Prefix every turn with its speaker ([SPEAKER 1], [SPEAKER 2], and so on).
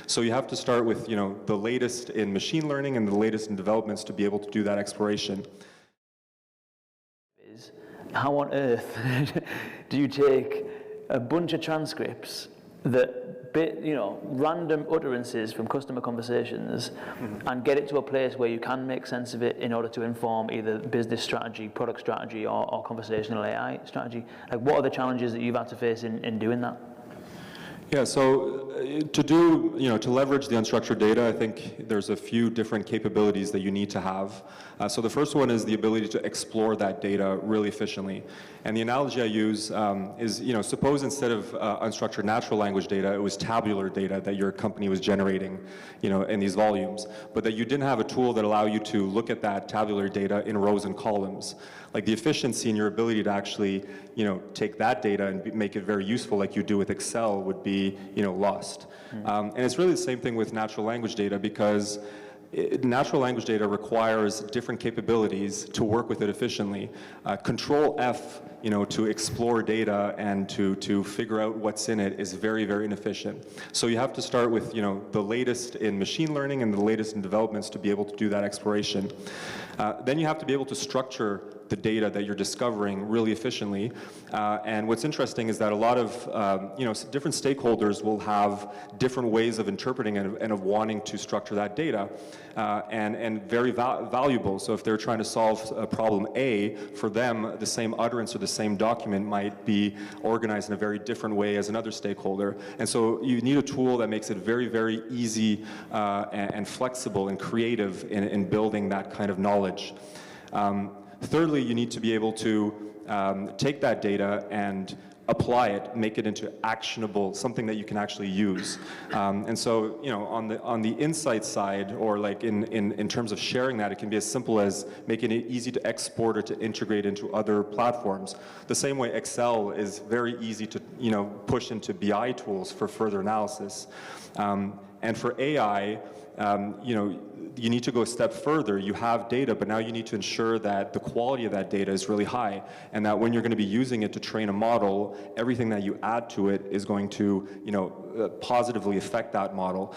[SPEAKER 1] So you have to start with, the latest in machine learning and the latest in developments to be able to do that exploration.
[SPEAKER 2] How on earth do you take a bunch of transcripts that random utterances from customer conversations and get it to a place where you can make sense of it in order to inform either business strategy, product strategy, or conversational AI strategy? Like, what are the challenges that you've had to face in doing that?
[SPEAKER 1] Yeah, so to leverage the unstructured data, I think there's a few different capabilities that you need to have. So the first one is the ability to explore that data really efficiently. And the analogy I use is, suppose instead of unstructured natural language data, it was tabular data that your company was generating, in these volumes, but that you didn't have a tool that allowed you to look at that tabular data in rows and columns. Like, the efficiency in your ability to actually, take that data and make it very useful like you do with Excel would be, lost. And it's really the same thing with natural language data, because natural language data requires different capabilities to work with it efficiently. Ctrl+f, to explore data and to figure out what's in it is very, very inefficient. So you have to start with, the latest in machine learning and the latest in developments to be able to do that exploration. Then you have to be able to structure the data that you're discovering really efficiently. And what's interesting is that a lot of different stakeholders will have different ways of interpreting and of wanting to structure that data, and very valuable. So if they're trying to solve a problem A, for them the same utterance or the same document might be organized in a very different way as another stakeholder. And so you need a tool that makes it very, very easy and flexible and creative in building that kind of knowledge. Thirdly, you need to be able to take that data and apply it, make it into actionable, something that you can actually use. And so, on the insight side, or like in terms of sharing that, it can be as simple as making it easy to export or to integrate into other platforms. The same way Excel is very easy to, push into BI tools for further analysis. And for AI, you need to go a step further. You have data, but now you need to ensure that the quality of that data is really high, and that when you're going to be using it to train a model, everything that you add to it is going to, positively affect that model.